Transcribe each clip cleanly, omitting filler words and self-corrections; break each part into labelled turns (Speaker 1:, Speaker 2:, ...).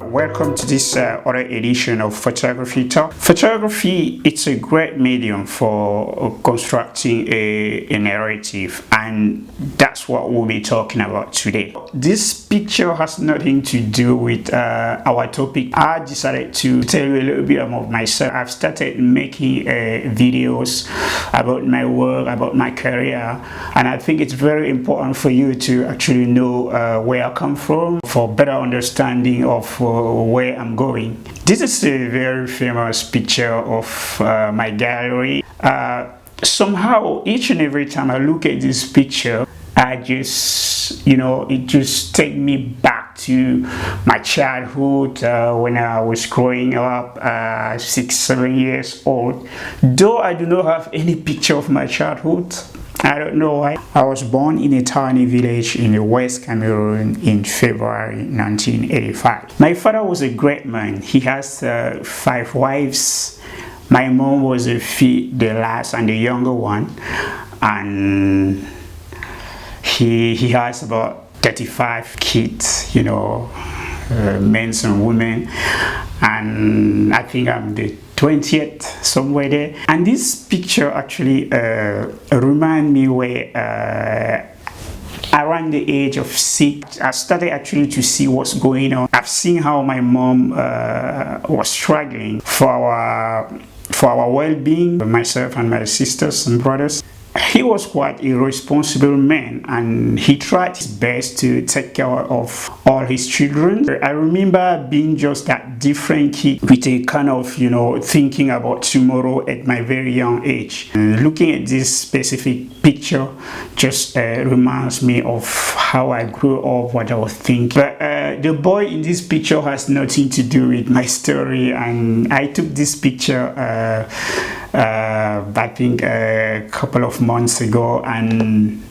Speaker 1: Welcome to this other edition of Photography Talk. Photography, it's a great medium for constructing a narrative, and that's what we'll be talking about today. This picture has nothing to do with our topic. I decided to tell you a little bit about myself. I've started making videos about my work, about my career, and I think it's very important for you to actually know where I come from for better understanding of where I'm going. This is a very famous picture of my gallery. Somehow each and every time I look at this picture, I just, it just takes me back to my childhood when I was growing up, 6-7 years old. Though I do not have any picture of my childhood, I don't know why. I was born in a tiny village in the West Cameroon in February 1985. My father was a great man. He has 5 wives. My mom was the last and the younger one, and he has about 35 kids, men and women, and I think I'm the 20th, somewhere there. And this picture actually remind me where around the age of 6, I started actually to see what's going on. I've seen how my mom was struggling for our well-being, myself and my sisters and brothers. He was quite a responsible man, and he tried his best to take care of all his children. I remember being just that different kid with a kind of, thinking about tomorrow at my very young age. And looking at this specific picture just reminds me of how I grew up, what I was thinking. But the boy in this picture has nothing to do with my story, and I took this picture I think a couple of months ago, and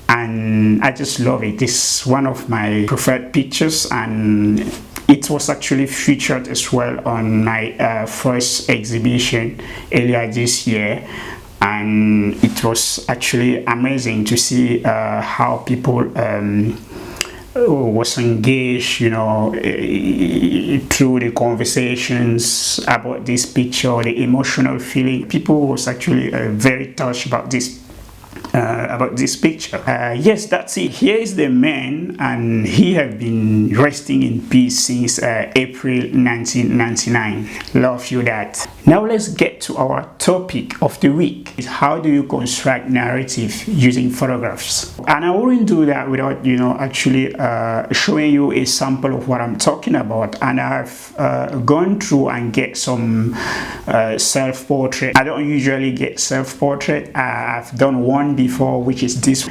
Speaker 1: I just love it. It's one of my preferred pictures, and it was actually featured as well on my first exhibition earlier this year, and it was actually amazing to see how people was engaged, through the conversations about this picture, the emotional feeling. People was actually very touched about this picture. Yes, that's it. Here is the man, and he has been resting in peace since April 1999. Love you that. Now let's get to our topic of the week. How do you construct narrative using photographs? And I wouldn't do that without actually showing you a sample of what I'm talking about. And I've gone through and get some self-portrait. I don't usually get self-portrait. I've done one before, which is this,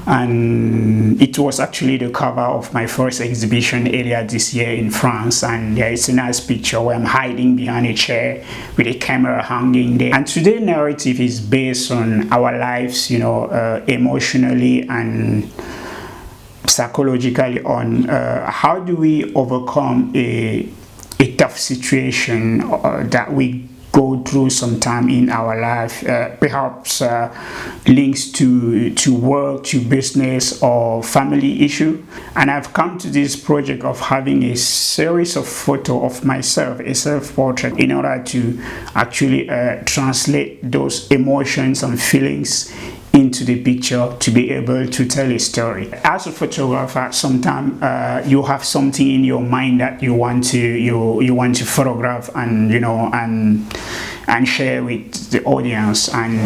Speaker 1: and it was actually the cover of my first exhibition earlier this year in France. And yeah, it's a nice picture where I'm hiding behind a chair with a camera hanging there. And today's narrative is based on our lives, emotionally and psychologically, on how do we overcome a tough situation that we go through sometime in our life, perhaps links to work, to business, or family issue. And I've come to this project of having a series of photos of myself, a self-portrait, in order to actually translate those emotions and feelings into the picture to be able to tell a story. As a photographer, sometimes you have something in your mind that you want to photograph and and share with the audience. And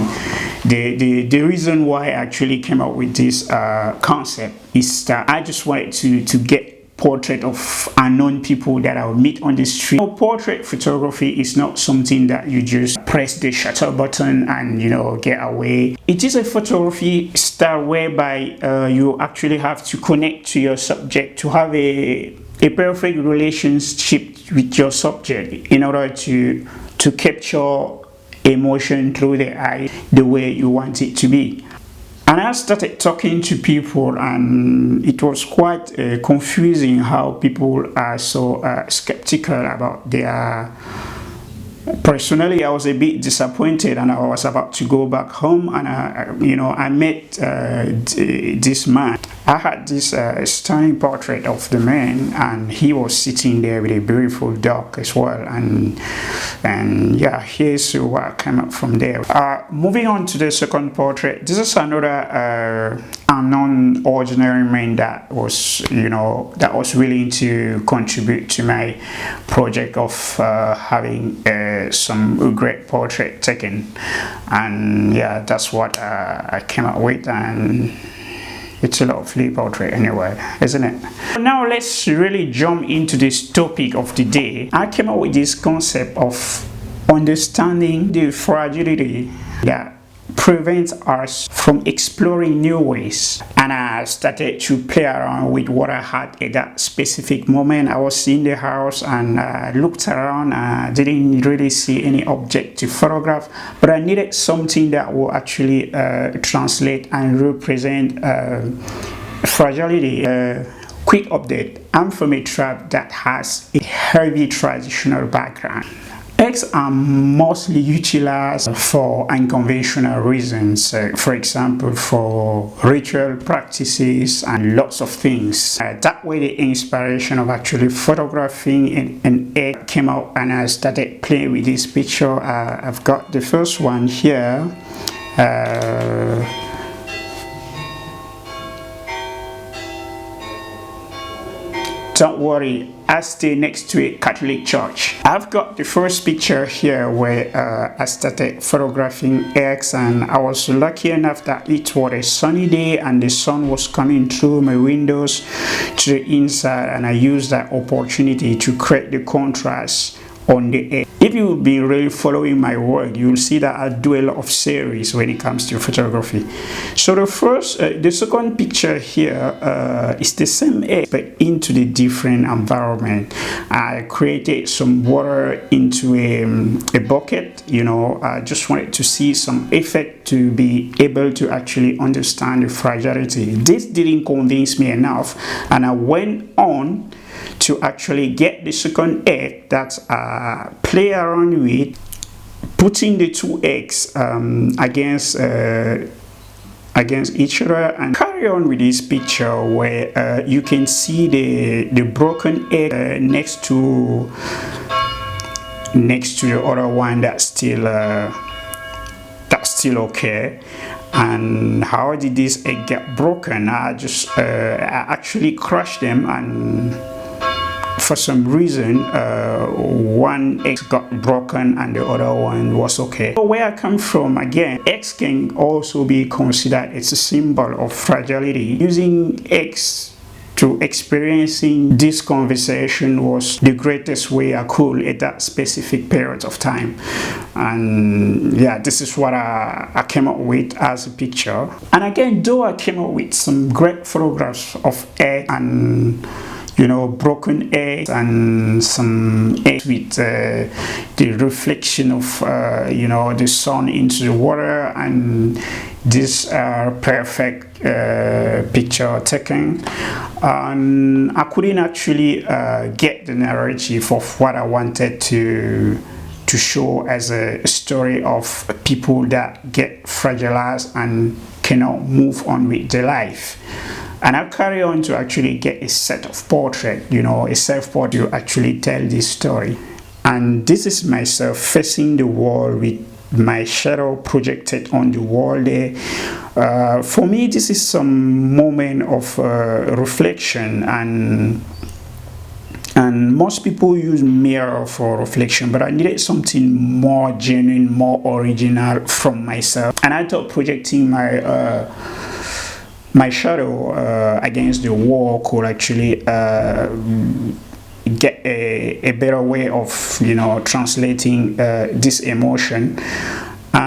Speaker 1: the reason why I actually came up with this concept is that I just wanted to get portrait of unknown people that I will meet on the street. Portrait photography is not something that you just press the shutter button and get away. It is a photography style whereby you actually have to connect to your subject, to have a perfect relationship with your subject in order to capture emotion through the eye the way you want it to be. And I started talking to people, and it was quite confusing how people are so skeptical about their Personally, I was a bit disappointed, and I was about to go back home, and I met this man. I had this stunning portrait of the man, and he was sitting there with a beautiful dog as well, and yeah, here's what came up from there. Moving on to the second portrait, this is another unknown ordinary man that was willing to contribute to my project of having some great portrait taken, and yeah, that's what I came up with, and it's a lovely portrait anyway, isn't it? Now let's really jump into this topic of the day. I came up with this concept of understanding the fragility that prevents us from exploring new ways, and I started to play around with what I had at that specific moment. I was in the house and looked around. I didn't really see any object to photograph, but I needed something that will actually translate and represent fragility. Quick update: I'm from a tribe that has a heavy traditional background. Eggs are mostly utilized for unconventional reasons, for example, for ritual practices and lots of things. That way the inspiration of actually photographing an egg came out, and I started playing with this picture. I've got the first one here. Don't worry, I stay next to a Catholic church. I've got the first picture here where I started photographing eggs, and I was lucky enough that it was a sunny day and the sun was coming through my windows to the inside, and I used that opportunity to create the contrast on the egg. If you've been really following my work, you'll see that I do a lot of series when it comes to photography. So the second picture here is the same egg but into the different environment. I created some water into a bucket. I just wanted to see some effect to be able to actually understand the fragility. This didn't convince me enough, and I went on to actually get the second egg that play around with, putting the two eggs against each other, and carry on with this picture where you can see the broken egg next to the other one that's still okay. And how did this egg get broken? I actually crushed them, and for some reason one egg got broken and the other one was okay. So where I come from, again, eggs can also be considered as a symbol of fragility. Using eggs to experiencing this conversation was the greatest way I could at that specific period of time. And yeah, this is what I came up with as a picture. And again, though I came up with some great photographs of eggs and broken eggs and some eggs with the reflection of the sun into the water, and this perfect picture taken, and I couldn't actually get the narrative of what I wanted to show as a story of people that get fragilized and cannot move on with their life. And I'll carry on to actually get a set of portrait, a self-portrait to actually tell this story. And this is myself facing the wall with my shadow projected on the wall there. For me, this is some moment of reflection, and most people use mirror for reflection, but I needed something more genuine, more original from myself. And I thought projecting my shadow against the wall could actually get a better way of translating this emotion.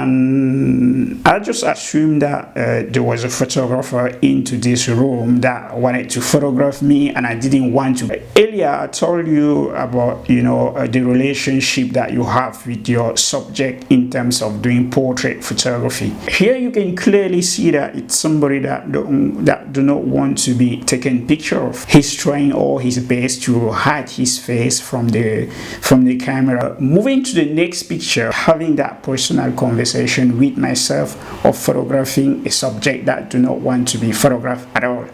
Speaker 1: and I just assumed that there was a photographer into this room that wanted to photograph me, and I didn't want to. Earlier I told you about the relationship that you have with your subject in terms of doing portrait photography. Here you can clearly see that it's somebody that do not want to be taken picture of. He's trying all his best to hide his face from the camera. Moving to the next picture, having that personal conversation with myself of photographing a subject that do not want to be photographed at all.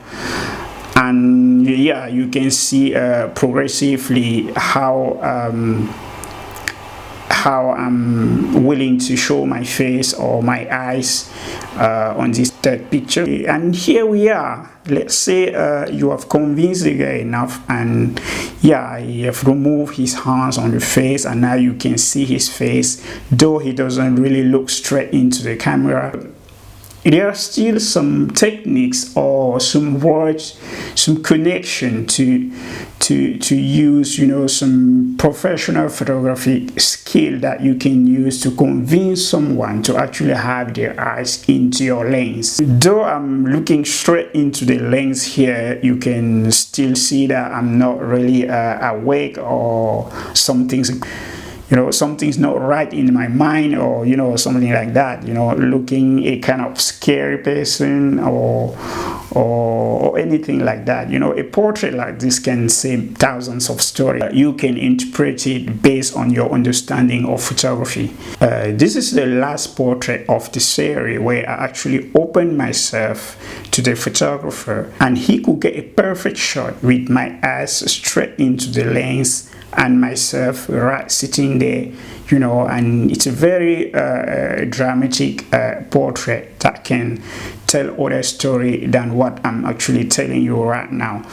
Speaker 1: And yeah, you can see progressively how I'm willing to show my face or my eyes on this third picture. And here we are. Let's say you have convinced the guy enough, and yeah, he have removed his hands on the face, and now you can see his face, though he doesn't really look straight into the camera. There are still some techniques or some words, some connection to use, some professional photography skill that you can use to convince someone to actually have their eyes into your lens. Though I'm looking straight into the lens here, you can still see that I'm not really awake, or something's not right in my mind, or something like that, looking a kind of scary person or anything like that. A portrait like this can say thousands of stories. You can interpret it based on your understanding of photography. This is the last portrait of the series where I actually opened myself to the photographer, and he could get a perfect shot with my eyes straight into the lens and myself right sitting there, and it's a very dramatic portrait that can tell other story than what I'm actually telling you right now.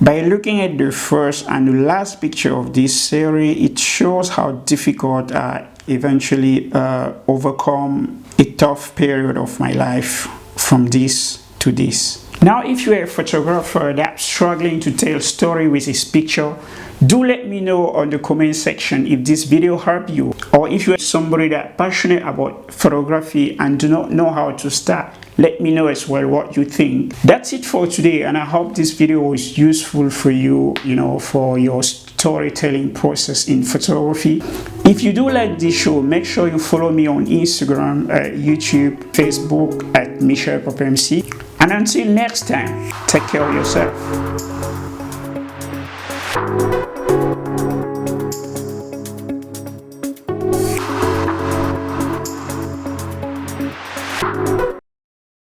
Speaker 1: By looking at the first and the last picture of this series, it shows how difficult I eventually overcome a tough period of my life from this to this. Now, if you're a photographer that's struggling to tell story with his picture, do let me know on the comment section if this video helped you, or if you're somebody that's passionate about photography and do not know how to start. Let me know as well what you think. That's it for today, and I hope this video was useful for you, for your storytelling process in photography. If you do like this show, make sure you follow me on Instagram, YouTube, Facebook at Michel Papa MC. And until next time, take care of yourself.